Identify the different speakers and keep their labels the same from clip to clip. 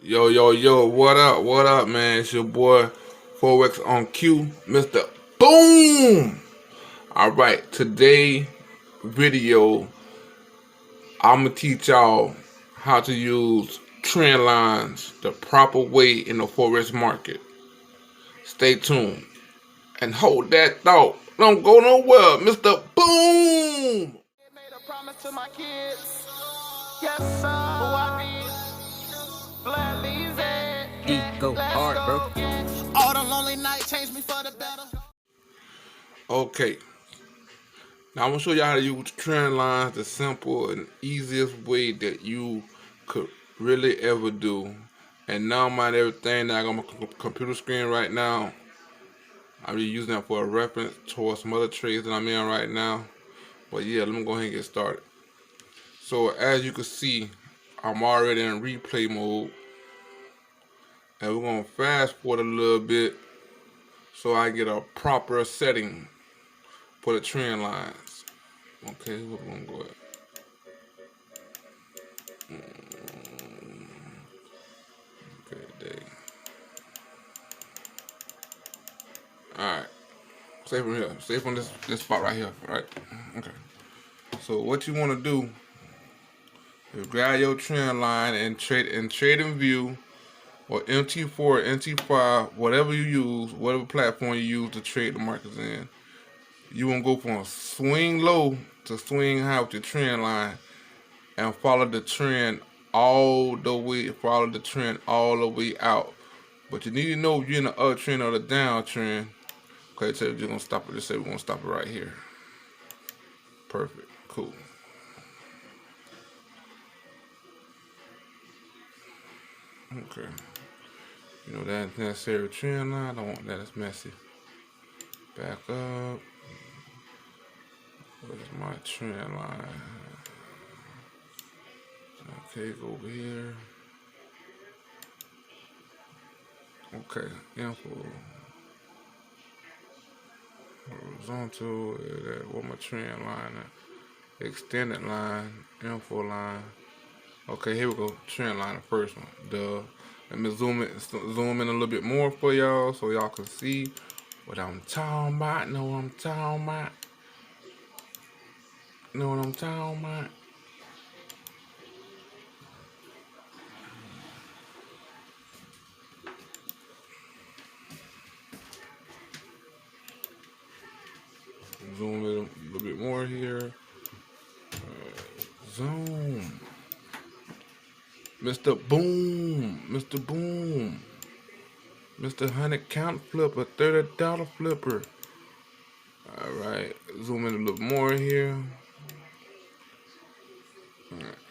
Speaker 1: Yo, what up, man? It's your boy, Forexunque, Mr. Boom! Alright, today video, I'm gonna teach y'all how to use trend lines the proper way in the Forex market. Stay tuned and hold that thought. Don't go nowhere, Mr. Boom!
Speaker 2: Made a promise to my kids. Yes, sir. Who I be? Blood leaves it.
Speaker 3: Go
Speaker 2: Let's
Speaker 3: hard, bro.
Speaker 2: go again. All the lonely nights changed me for the better.
Speaker 1: Okay, now I'm gonna show y'all how to use trend lines the simple and easiest way that you could really ever do. And now mind everything that I got on my computer screen right now. I'm just using that for a reference towards some other trades that I'm in right now. But yeah, let me go ahead and get started. So as you can see, I'm already in replay mode. And we're gonna fast forward a little bit so I get a proper setting for the trend lines. Okay, we're gonna go ahead. Okay, day. Alright. Safe from here. Safe on this spot right here. Right? Okay. So what you wanna do is grab your trend line and trading view or MT4, MT5, whatever you use, whatever platform you use to trade the markets in. You wanna go from swing low to swing high with your trend line and follow the trend all the way out. But you need to know if you're in the uptrend or the downtrend. Okay, so you're gonna stop it. Just say we're gonna stop it right here. Perfect. Cool. Okay. You know that necessary trend line. I don't want that. It's messy. Back up. Where's my trend line? Okay, go over here. Okay, info. Horizontal. What my trend line? Extended line. Info line. Okay, here we go. Trend line, the first one. Duh. Let me zoom in a little bit more for y'all so y'all can see what I'm talking about. Know what I'm talking about. Know what I'm talking about. Zoom in a little bit more here. Zoom. Mr. Boom. Mr. Boom. Mr. 100 count flipper. $30 flipper. Alright. Zoom in a little more here.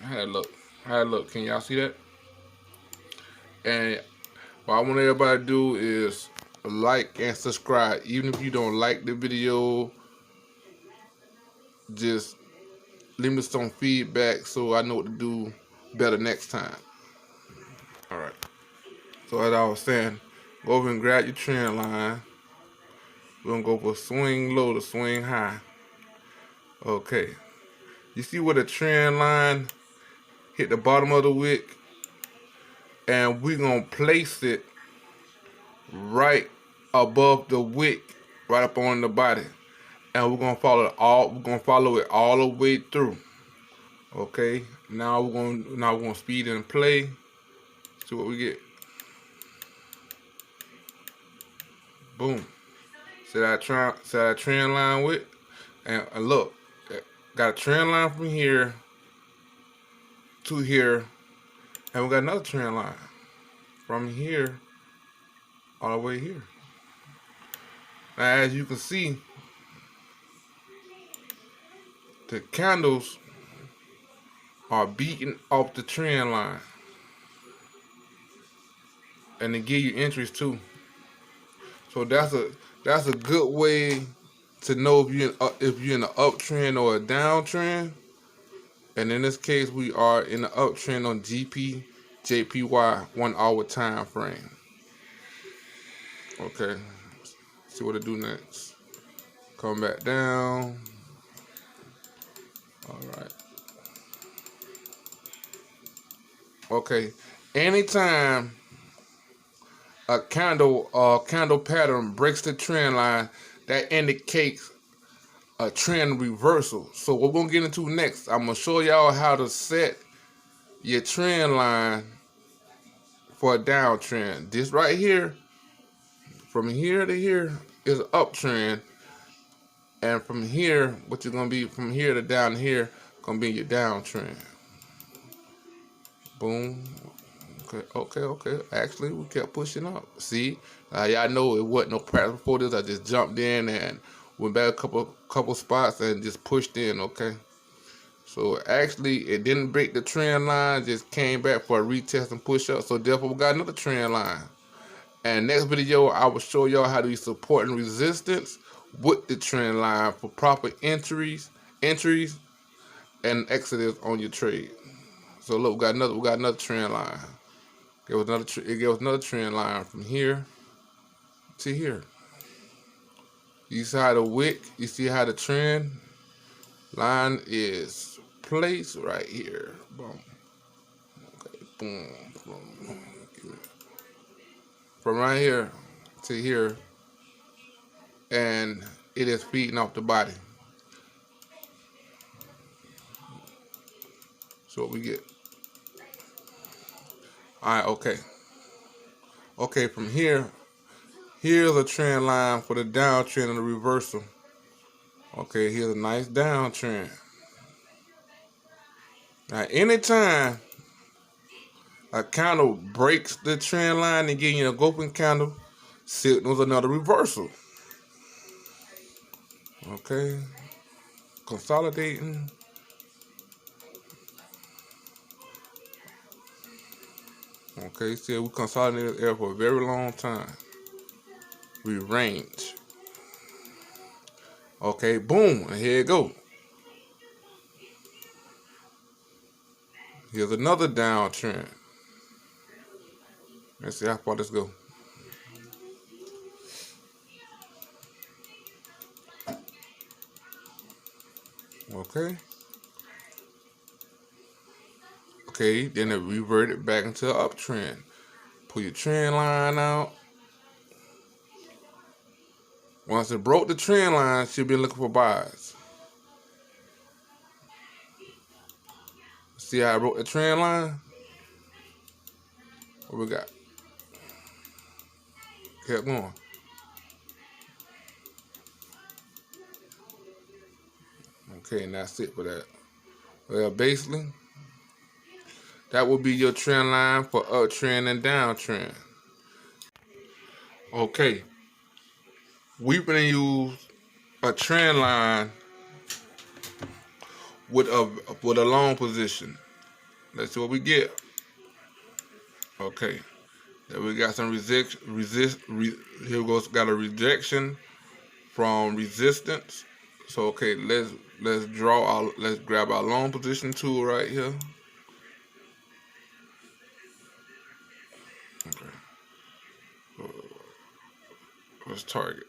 Speaker 1: How that look? How that look? Can y'all see that? And what I want everybody to do is like and subscribe. Even if you don't like the video, just leave me some feedback so I know what to do better next time. Alright. So as I was saying, go over and grab your trend line. We're gonna go for swing low to swing high. Okay. You see where the trend line hit the bottom of the wick? And we're gonna place it right above the wick, right up on the body. And we're gonna follow it all the way through. Okay. Now we're gonna speed and play. See what we get. Boom. See that trend line with? And look, got a trend line from here to here, and we got another trend line from here all the way here. Now, as you can see, the candles are beating off the trend line, and they give you entries too. So that's a good way to know if you're in an uptrend or a downtrend. And in this case, we are in the uptrend on GP, JPY 1 hour time frame. Okay, see what it do next. Come back down. All right. Okay, anytime a candle pattern breaks the trend line, that indicates a trend reversal. So what we're gonna get into next, I'm gonna show y'all how to set your trend line for a downtrend. This right here, from here to here, is an uptrend, and from here, what you're gonna be from here to down here, gonna be your downtrend. Boom. Okay. Actually, we kept pushing up. See, y'all know it wasn't no practice before this. I just jumped in and went back a couple spots and just pushed in. Okay. So actually, it didn't break the trend line. Just came back for a retest and push up. So therefore, we got another trend line. And next video, I will show y'all how to use support and resistance with the trend line for proper entries, and exits on your trade. So look, we got another trend line. It gave us another trend line from here to here. You see how the wick, you see how the trend line is placed right here. Boom. Okay, boom. From right here to here, and it is feeding off the body. So what we get. Alright, okay. Okay, from here, here's a trend line for the downtrend and the reversal. Okay, here's a nice downtrend. Now, anytime a candle breaks the trend line and gives you a gulping candle, signals another reversal. Okay, consolidating. Okay, see, we consolidated there for a very long time. We range. Okay, boom, and here it go. Here's another downtrend. Let's see how far this go. Okay. Okay, then it reverted back into an uptrend. Pull your trend line out. Once it broke the trend line, she'll be looking for buys. See how I broke the trend line? What we got? Kept going. Okay, and that's it for that. Well, basically, that will be your trend line for uptrend and downtrend. Okay, we're gonna use a trend line with a long position. Let's see what we get. Okay, then we got some here goes got a rejection from resistance. So okay, let's grab our long position tool right here. Okay, let's target.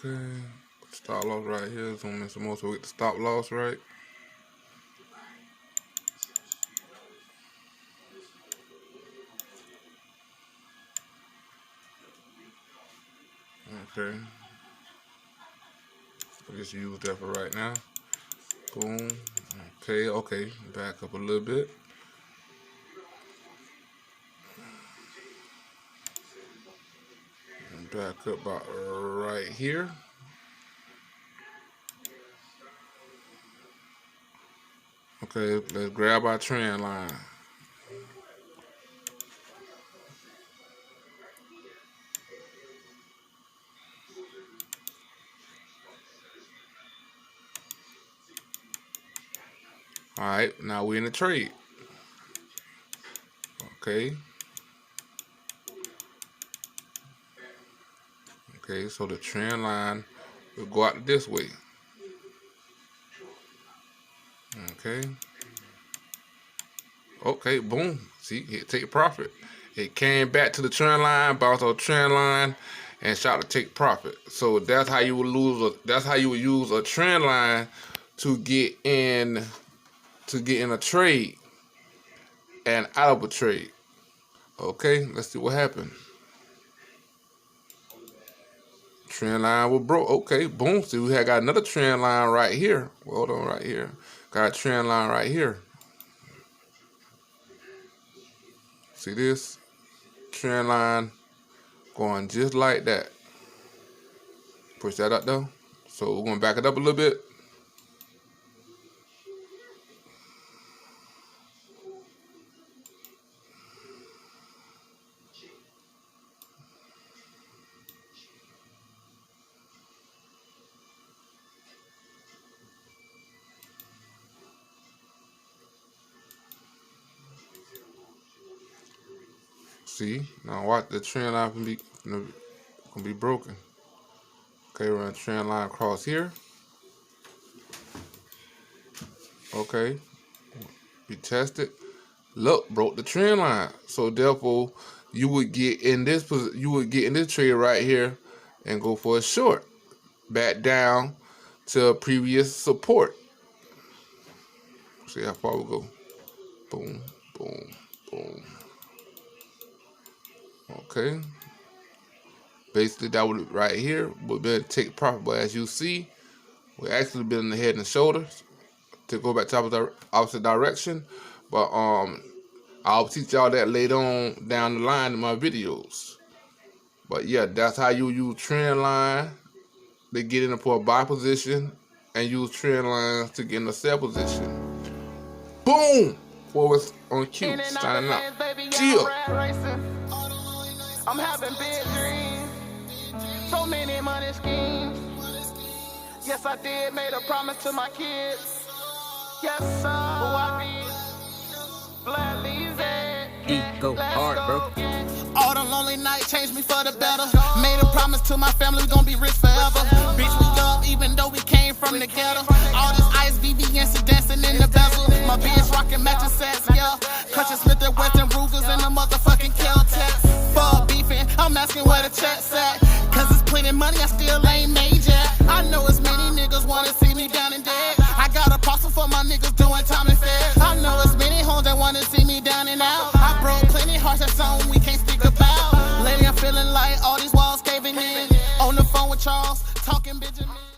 Speaker 1: Okay, stop loss right here. Zoom in some more so we get the stop loss right. Okay, I just use that for right now. Boom. Okay. Back up a little bit. And back up about right here. Okay, let's grab our trend line. Alright, now we're in the trade. Okay. Okay, so the trend line We'll go out this way. Okay. Okay, boom. See, it take profit. It came back to the trend line, bounced on trend line, and shot to take profit. So that's how you would that's how you would use a trend line to get in a trade and out of a trade. Okay, let's see what happened. Trend line was broke. Okay, boom. See, we got another trend line right here. Hold on, right here. Got a trend line right here. See this? Trend line going just like that. Push that up though. So we're gonna back it up a little bit. See, now watch the trend line can be broken. Okay, run trend line across here. Okay, we test it. Look, broke the trend line. So therefore, you would get in this trade right here and go for a short, back down to previous support. See how far we go. Boom, boom, boom. Okay. Basically, that would right here would be to take profit, but as you see, we actually been in the head and shoulders to go back to the opposite direction. But I'll teach y'all that later on down the line in my videos. But yeah, that's how you use trend line to get in for a buy position, and use trend lines to get in a sell position. Boom! Forex on cue, signing out. Chill.
Speaker 2: I'm having big dreams, so many money schemes. Yes, I did, made a promise to my kids. Yes, sir, I did. Gladly said,
Speaker 3: Go hard, bro.
Speaker 2: all the lonely nights changed me for the better. Made a promise to my family, we gon' be rich forever. Bitch, we up even though we came from the ghetto. All this ice VVS dancing in the bezel. My bitch rockin' matching sets, yeah. Cutchin Smith and Western Rugers and the motherfucking Caltex. Fuck beefing, I'm asking where the check's at. Cause it's plenty money, I still ain't made